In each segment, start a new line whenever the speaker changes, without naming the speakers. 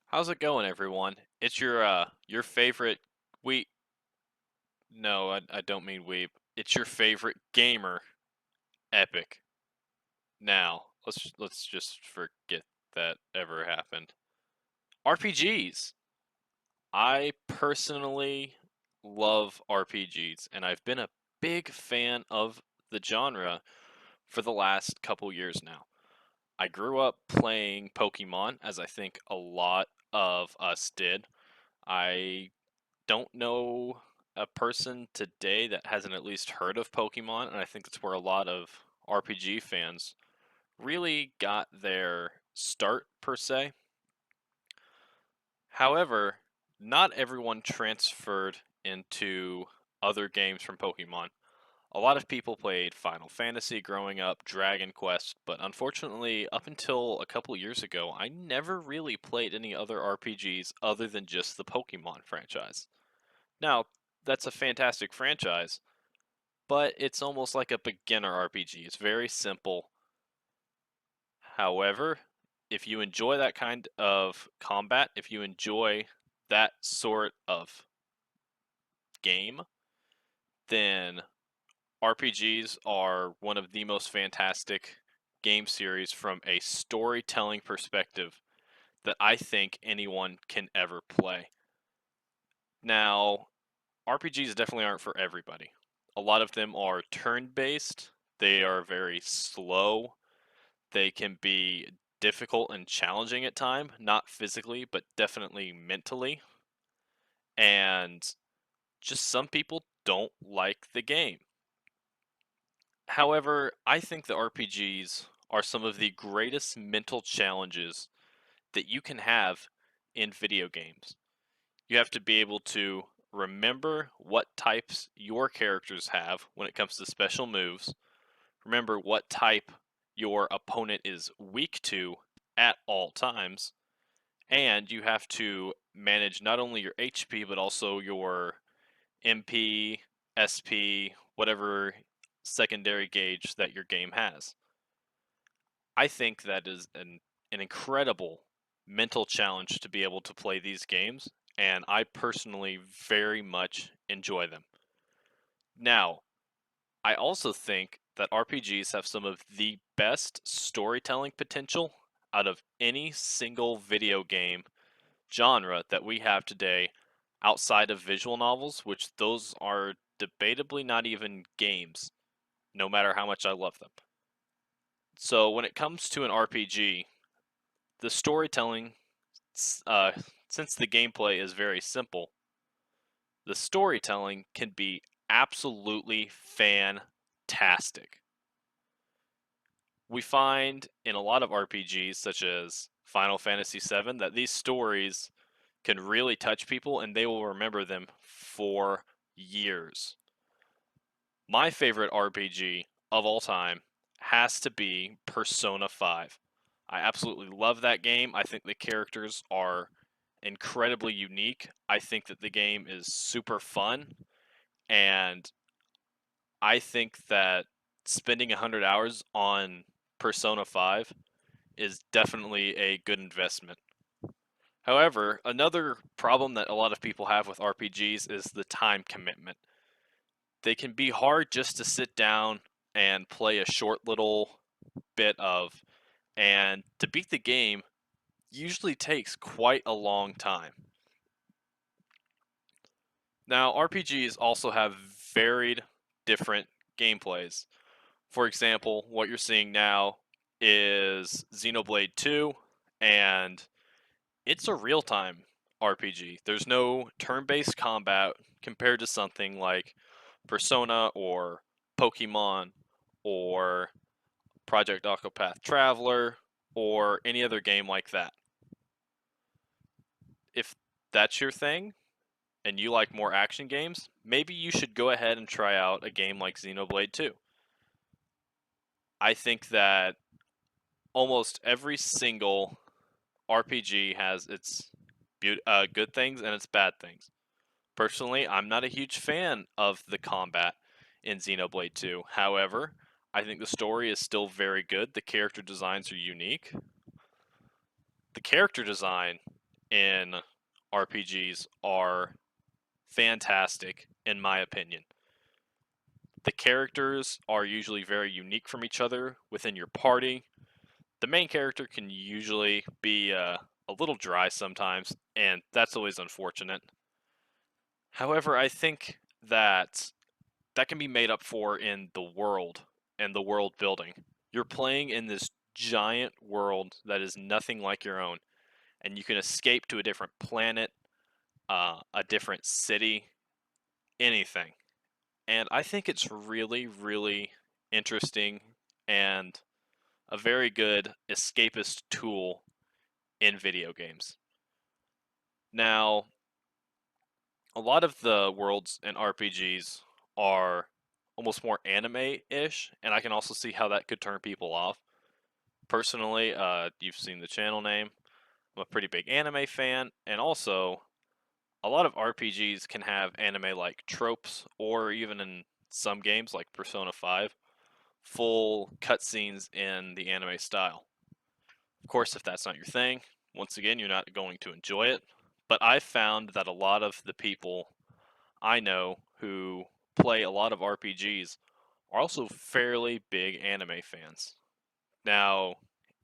How's it going, everyone? It's your favorite we no, I don't mean weeb. It's your favorite gamer, Epic. Now, let's just forget that ever happened. RPGs. I personally love RPGs, and I've been a big fan of the genre for the last couple years now. I grew up playing Pokemon, as I think a lot of us did. I don't know a person today that hasn't at least heard of Pokemon, and I think that's where a lot of RPG fans really got their start, per se. However, not everyone transferred into other games from Pokemon. A lot of people played Final Fantasy growing up, Dragon Quest, but unfortunately, up until a couple years ago, I never really played any other RPGs other than just the Pokemon franchise. Now, that's a fantastic franchise, but it's almost like a beginner RPG. It's very simple. However, if you enjoy that kind of combat, if you enjoy that sort of game, then RPGs are one of the most fantastic game series from a storytelling perspective that I think anyone can ever play. Now, RPGs definitely aren't for everybody. A lot of them are turn based, they are very slow, they can be difficult and challenging at time, not physically, but definitely mentally. And just some people don't like the game. However, I think the RPGs are some of the greatest mental challenges that you can have in video games. You have to be able to remember what types your characters have when it comes to special moves, remember what type your opponent is weak to at all times, and you have to manage not only your HP but also your MP, SP, whatever secondary gauge that your game has. I think that is an incredible mental challenge to be able to play these games, and I personally very much enjoy them. Now, I also think that RPGs have some of the best storytelling potential out of any single video game genre that we have today outside of visual novels, which those are debatably not even games, no matter how much I love them. So when it comes to an RPG, the storytelling, uh, since the gameplay is very simple, the storytelling can be absolutely fantastic. We find in a lot of RPGs, such as Final Fantasy VII, that these stories can really touch people and they will remember them for years. My favorite RPG of all time has to be Persona 5. I absolutely love that game. I think the characters are incredibly unique. I think that the game is super fun, and I think that spending 100 hours on Persona 5 is definitely a good investment. However, another problem that a lot of people have with RPGs is the time commitment. They can be hard just to sit down and play a short little bit of, and to beat the game usually takes quite a long time. Now, RPGs also have varied different gameplays. For example, what you're seeing now is Xenoblade 2, and it's a real time RPG. There's no turn based combat compared to something like Persona or Pokemon or Project Octopath Traveler or any other game like that. If that's your thing and you like more action games, maybe you should go ahead and try out a game like Xenoblade 2. I think that almost every single RPG has its good things and its bad things. Personally, I'm not a huge fan of the combat in Xenoblade 2. However, I think the story is still very good. The character designs are unique. The character design in RPGs are fantastic, in my opinion. The characters are usually very unique from each other within your party. The main character can usually be a little dry sometimes, and that's always unfortunate. However, I think that that can be made up for in the world and the world building. You're playing in this giant world that is nothing like your own, and you can escape to a different planet, a different city, anything. And I think it's really, really interesting and a very good escapist tool in video games. Now, a lot of the worlds in RPGs are almost more anime-ish, and I can also see how that could turn people off. Personally, you've seen the channel name. I'm a pretty big anime fan, and also a lot of RPGs can have anime-like tropes, or even in some games like Persona 5, full cutscenes in the anime style. Of course, if that's not your thing, once again, you're not going to enjoy it. But I've found that a lot of the people I know who play a lot of RPGs are also fairly big anime fans. Now,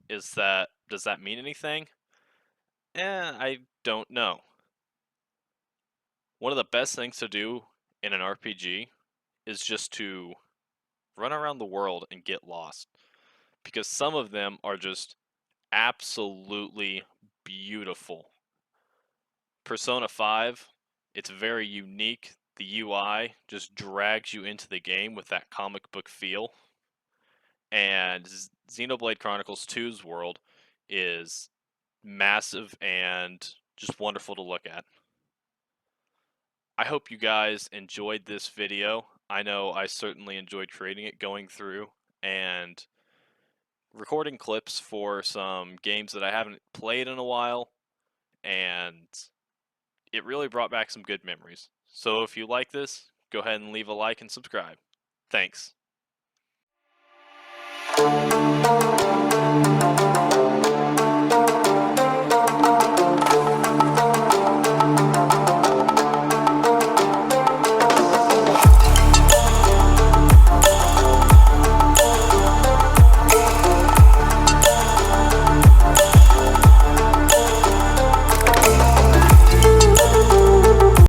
does that mean anything? I don't know. One of the best things to do in an RPG is just to run around the world and get lost, because some of them are just absolutely beautiful. Persona 5, it's very unique. The UI just drags you into the game with that comic book feel. And Xenoblade Chronicles 2's world is massive and just wonderful to look at. I hope you guys enjoyed this video. I know I certainly enjoyed creating it, going through and recording clips for some games that I haven't played in a while, and it really brought back some good memories. So if you like this, go ahead and leave a like and subscribe. Thanks.